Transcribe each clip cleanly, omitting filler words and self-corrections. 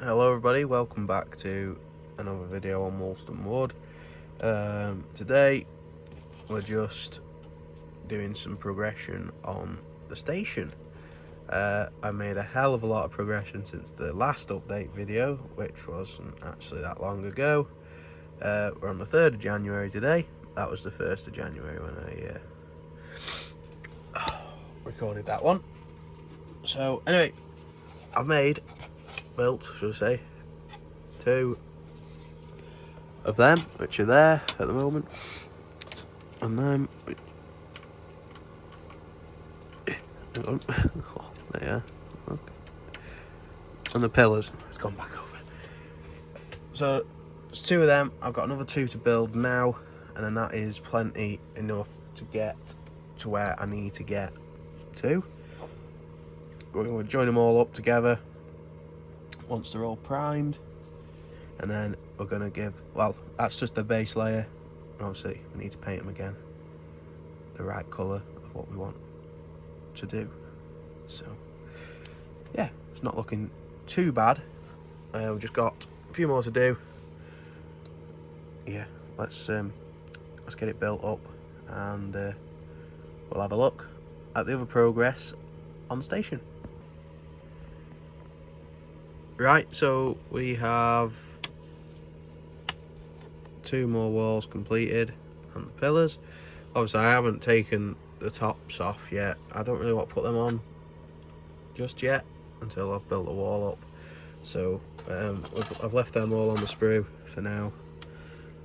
Hello everybody, welcome back to another video on Woolstanwood. Today we're just doing some progression on the station. I made a hell of a lot of progression since the last update video, which wasn't actually that long ago. We're on the 3rd of January today. That was the 1st of January when I recorded that one. So anyway, I've built, should I say, 2 of them, which are there at the moment, and then oh, there you are. Okay. And the pillars, it's gone back over. So it's 2 of them. I've got another 2 to build now, and then that is plenty enough to get to where I need to get to. We're going to join them all up together once they're all primed, and then we're going to give, well, that's just the base layer, and obviously we need to paint them again the right colour of what we want to do. So yeah, it's not looking too bad. We've just got a few more to do. Yeah, let's get it built up, and we'll have a look at the other progress on the station. Right, so we have 2 more walls completed and the pillars. Obviously I haven't taken the tops off yet. I don't really want to put them on just yet until I've built the wall up. So I've left them all on the sprue for now.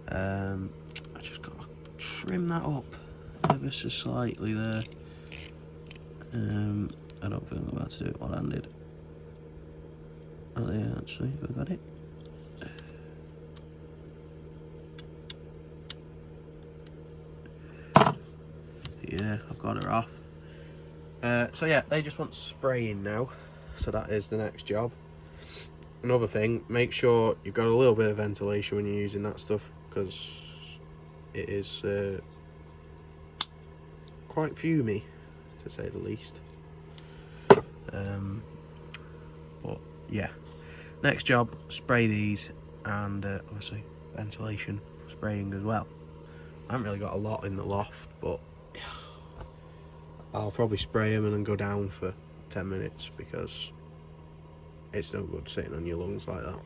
I just got to trim that up ever so slightly there. I don't think I'm about to do it one-handed. Oh yeah, actually, we got it. Yeah, I've got her off. So yeah, they just want spraying now, so that is the next job. Another thing, make sure you've got a little bit of ventilation when you're using that stuff, because it is quite fumey, to say the least. But yeah, next job, spray these, and obviously ventilation for spraying as well. I haven't really got a lot in the loft, but I'll probably spray them and then go down for 10 minutes, because it's no good sitting on your lungs like that.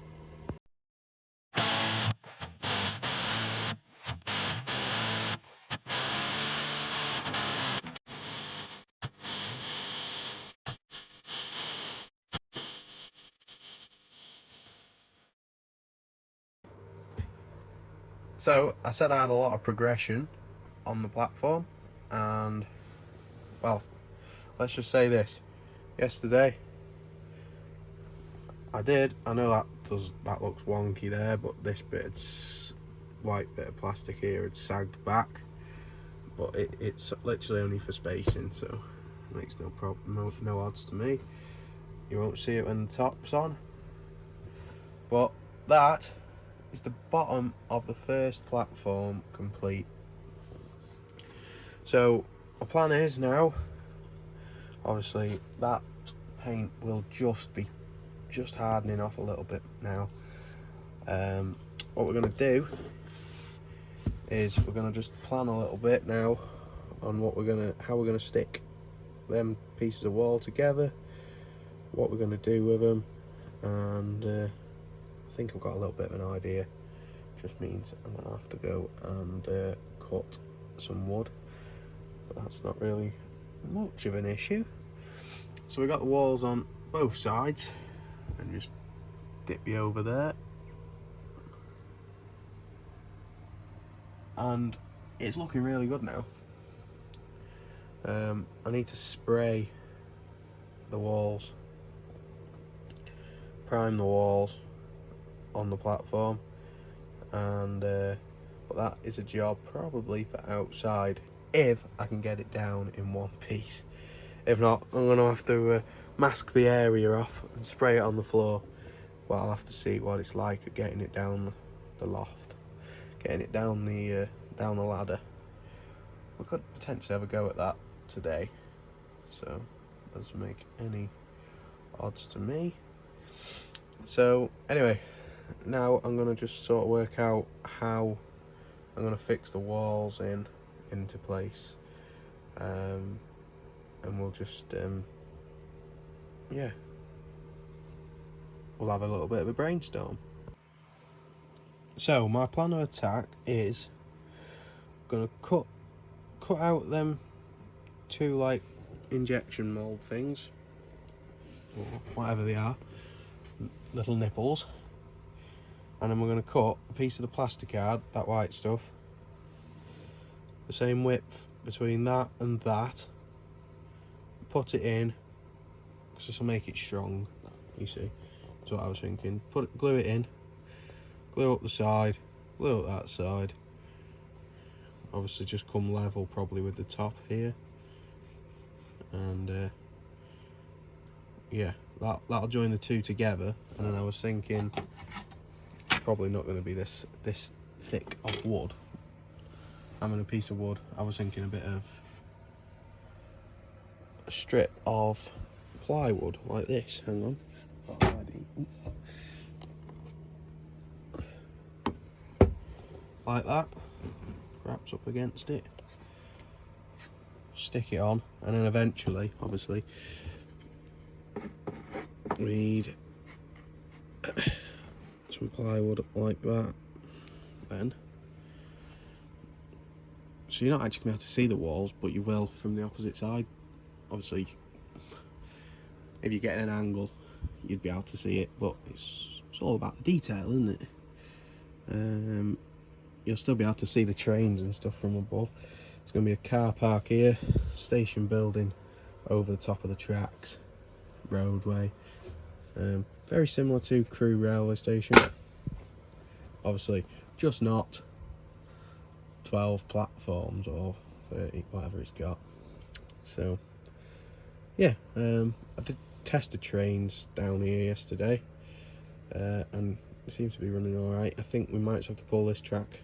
So I said I had a lot of progression on the platform, and well, let's just say this. Yesterday I know that looks wonky there, but this white bit of plastic here had sagged back, but it's literally only for spacing, so it makes no problem, no odds to me. You won't see it when the top's on, but that is the bottom of the first platform complete. So my plan is now, obviously that paint will just be hardening off a little bit now. What we're going to do is we're going to just plan a little bit now on how we're going to stick them pieces of wall together, what we're going to do with them, and I think I've got a little bit of an idea. Just means I'm going to have to go and cut some wood, but that's not really much of an issue. So we got the walls on both sides, and just dip you over there, and it's looking really good now. I need to spray the walls, prime the walls on the platform, and but that is a job probably for outside, if I can get it down in one piece. If not, I'm going to have to mask the area off and spray it on the floor. But I'll have to see what it's like at getting it down the loft, getting it down the ladder. We could potentially have a go at that today, so it doesn't make any odds to me. So anyway, now I'm gonna just sort of work out how I'm gonna fix the walls into place, and we'll just yeah, we'll have a little bit of a brainstorm. So my plan of attack is gonna cut out them two like injection mold things, or whatever they are, little nipples, and then we're going to cut a piece of the plasticard, that white stuff, the same width between that and that, put it in, because this will make it strong, you see. That's what I was thinking. Glue it in, glue up the side, glue up that side, obviously just come level probably with the top here, and yeah, that'll join the two together. And then I was thinking, probably not going to be this thick of wood. Having a piece of wood, I was thinking a bit of a strip of plywood like this. Hang on. Like that. Wraps up against it. Stick it on, and then eventually, obviously, we need some plywood like that. Then, so you're not actually going to be able to see the walls, but you will from the opposite side. Obviously, if you get an angle, you'd be able to see it, but it's all about the detail, isn't it? You'll still be able to see the trains and stuff from above. It's going to be a car park here, station building over the top of the tracks, roadway. Very similar to Crewe railway station. Obviously, just not 12 platforms or 30, whatever it's got. So, yeah, I did test the trains down here yesterday, and it seems to be running alright. I think we might have to pull this track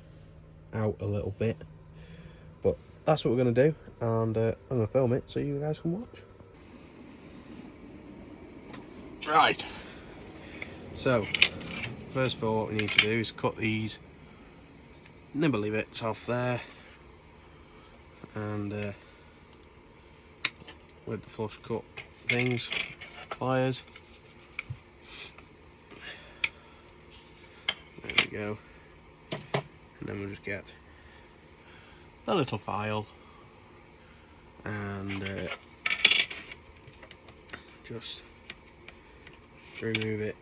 out a little bit, but that's what we're going to do, and I'm going to film it so you guys can watch. Right, so first of all what we need to do is cut these nibbly bits off there, and with the flush cut things, pliers, there we go, and then we'll just get a little file and just remove it,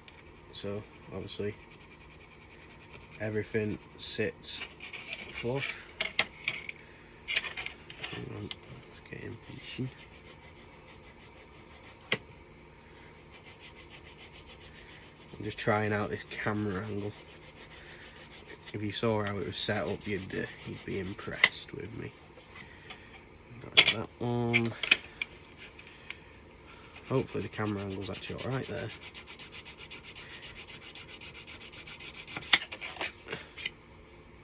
so obviously everything sits flush. Let's get in position. I'm just trying out this camera angle. If you saw how it was set up, you'd be impressed with me. Got that one. Hopefully the camera angle's actually alright there.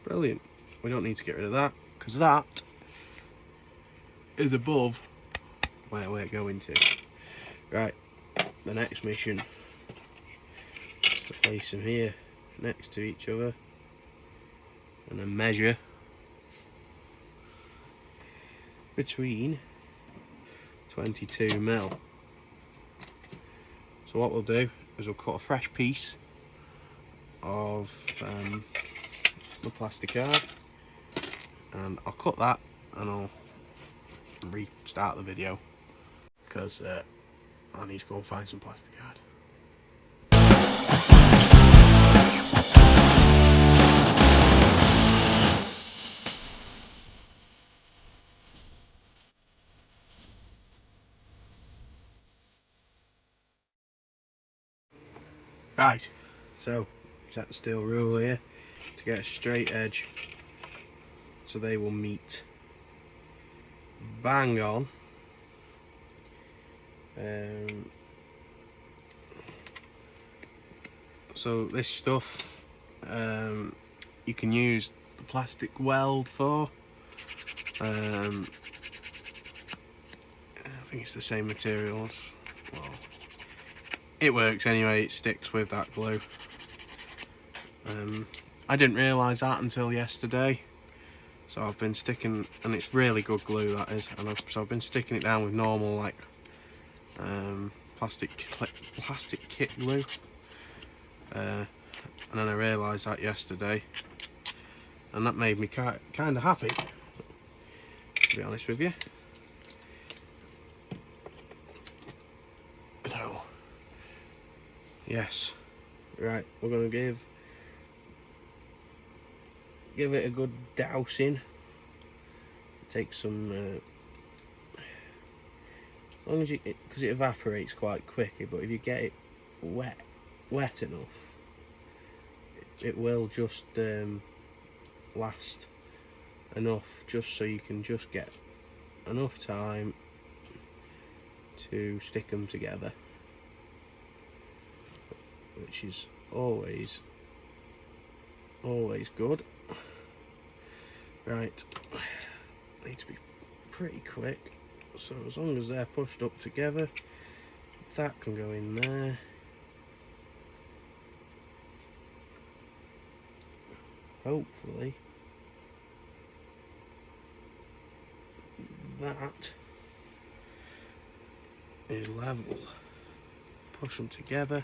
Brilliant. We don't need to get rid of that, because that is above where we're going to. Right, the next mission is to place them here next to each other and then measure between 22mm. So what we'll do is we'll cut a fresh piece of the plastic card, and I'll cut that and I'll restart the video because I need to go and find some plastic card. Right, so set the steel rule here to get a straight edge so they will meet bang on. So this stuff you can use the plastic weld for. I think it's the same materials. Well, it works anyway, it sticks with that glue. I didn't realise that until yesterday, so I've been sticking, and it's really good glue that is, and so I've been sticking it down with normal like plastic kit glue, and then I realised that yesterday, and that made me kind of happy, to be honest with you. So yes, right, we're gonna give it a good dousing. Take some as long as you, because it evaporates quite quickly, but if you get it wet enough, it will just last enough, just so you can just get enough time to stick them together, which is always good. Right, need to be pretty quick, so as long as they're pushed up together, that can go in there. Hopefully that is level. Push them together,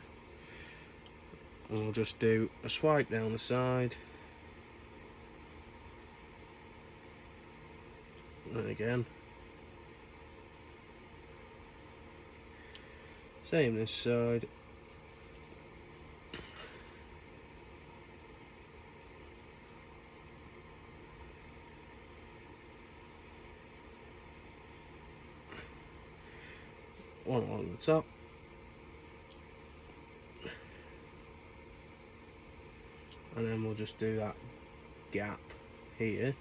and we'll just do a swipe down the side, and again same this side. One along the top, and then we'll just do that gap here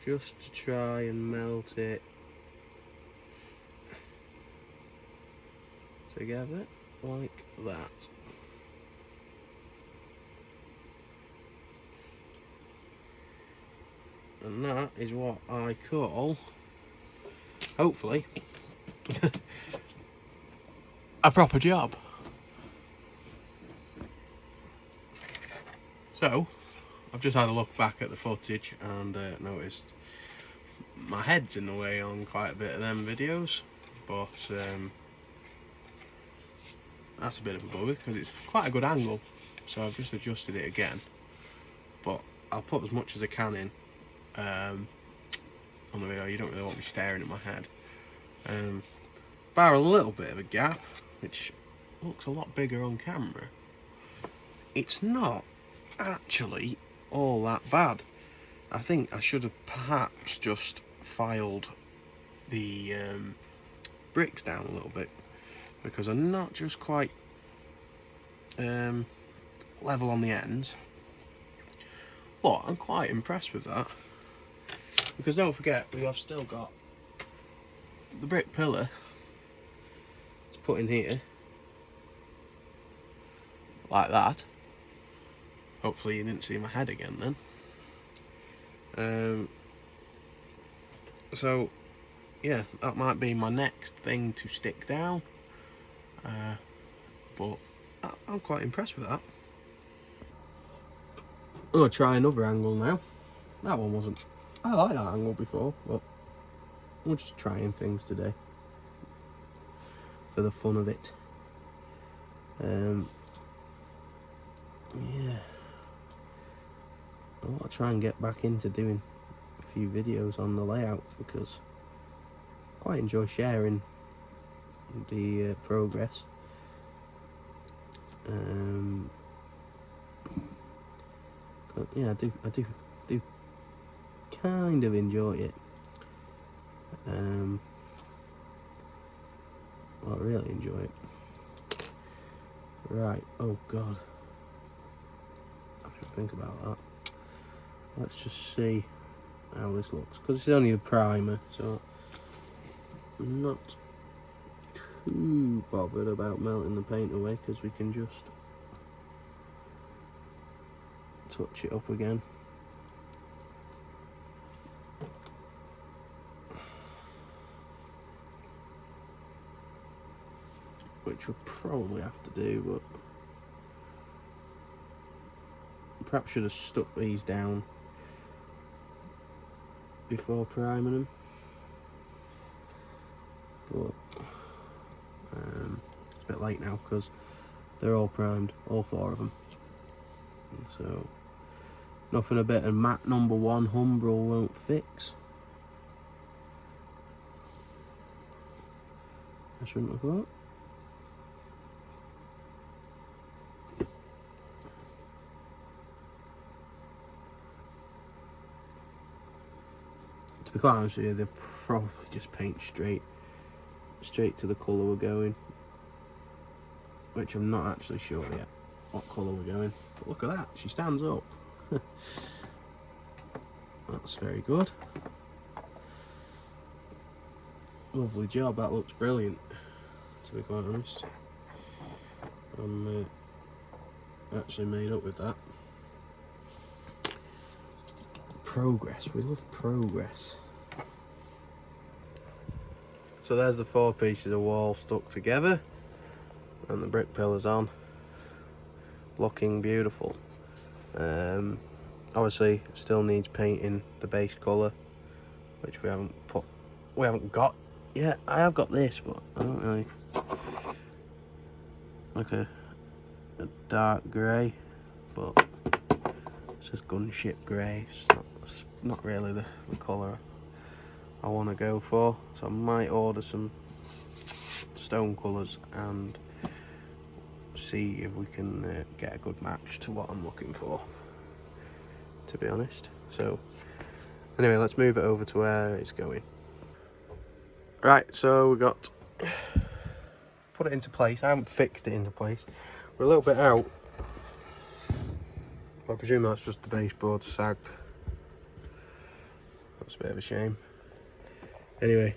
just to try and melt it together like that. And that is what I call, hopefully, a proper job. So I've just had a look back at the footage and noticed my head's in the way on quite a bit of them videos, but that's a bit of a bugger because it's quite a good angle, so I've just adjusted it again, but I'll put as much as I can in on the video. You don't really want me staring at my head. Bar a little bit of a gap, which looks a lot bigger on camera. It's not actually all that bad. I think I should have perhaps just filed the bricks down a little bit, because I'm not just quite level on the ends, but I'm quite impressed with that, because don't forget we have still got the brick pillar to put in here like that. Hopefully you didn't see my head again then. So yeah, that might be my next thing to stick down, but I'm quite impressed with that. I'm going to try another angle now. That one wasn't, I like that angle before, but we're just trying things today for the fun of it. Yeah, I want to try and get back into doing a few videos on the layout, because I quite enjoy sharing the progress. Yeah, I do kind of enjoy it. Well, I really enjoy it. Right, oh god, I should think about that. Let's just see how this looks, because it's only the primer, so I'm not too bothered about melting the paint away, because we can just touch it up again. which we'll probably have to do, but perhaps should have stuck these down before priming them. But it's a bit late now because they're all primed, all 4 of them. So nothing a bit of mat number 1 Humbrol won't fix. I shouldn't have thought. To be quite honest with you, they'll probably just paint straight to the colour we're going, which I'm not actually sure yet what colour we're going. But look at that, she stands up. That's very good. Lovely job, that looks brilliant, to be quite honest. I'm actually made up with that. Progress, we love progress. So there's the 4 pieces of wall stuck together and the brick pillars on, looking beautiful. Obviously still needs painting the base colour, which we haven't got yet. I have got this, but I don't really like a dark grey, but it's just gunship grey. It's not really the colour I want to go for, so I might order some stone colours and see if we can get a good match to what I'm looking for, to be honest. So anyway, let's move it over to where it's going. Right, so we got put it into place. I haven't fixed it into place. We're a little bit out, but I presume that's just the baseboard sagged. That's a bit of a shame. Anyway,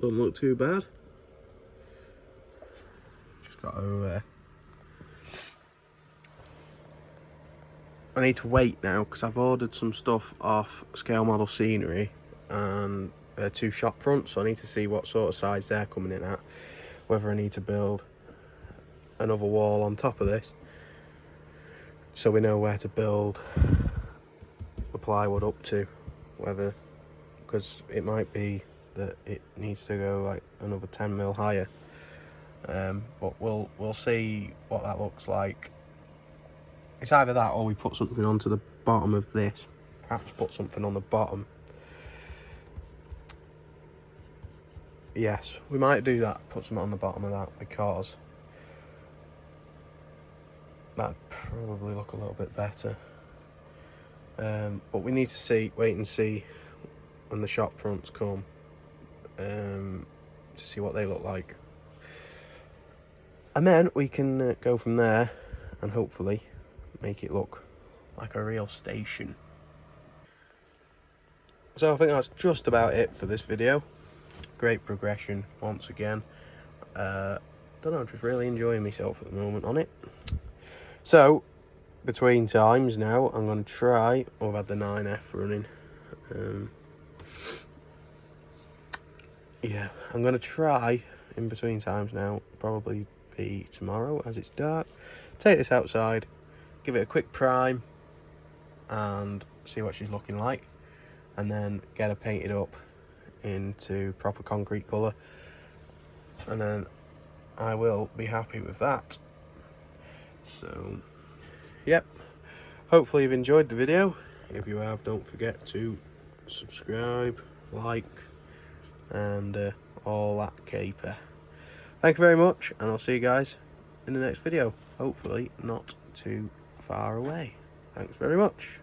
doesn't look too bad. Just got to I need to wait now because I've ordered some stuff off Scale Model Scenery and 2 shop fronts, so I need to see what sort of size they're coming in at, whether I need to build another wall on top of this, so we know where to build the plywood up to, whether, because it might be that it needs to go like another 10mm higher, but we'll see what that looks like. It's either that or we put something onto the bottom of this, perhaps put something on the bottom. Yes, we might do that, put something on the bottom of that, because that'd probably look a little bit better. But we need to wait and see when the shop fronts come, to see what they look like. And then we can go from there and hopefully make it look like a real station. So I think that's just about it for this video. Great progression once again. Don't know, just really enjoying myself at the moment on it. So between times now, I'm going to try. I've had the 9F running. Yeah, I'm going to try in between times now, probably be tomorrow as it's dark, take this outside, give it a quick prime and see what she's looking like, and then get her painted up into proper concrete colour, and then I will be happy with that. So yep, hopefully you've enjoyed the video. If you have, don't forget to subscribe, like, and all that caper. Thank you very much, and I'll see you guys in the next video, hopefully not too far away. Thanks very much.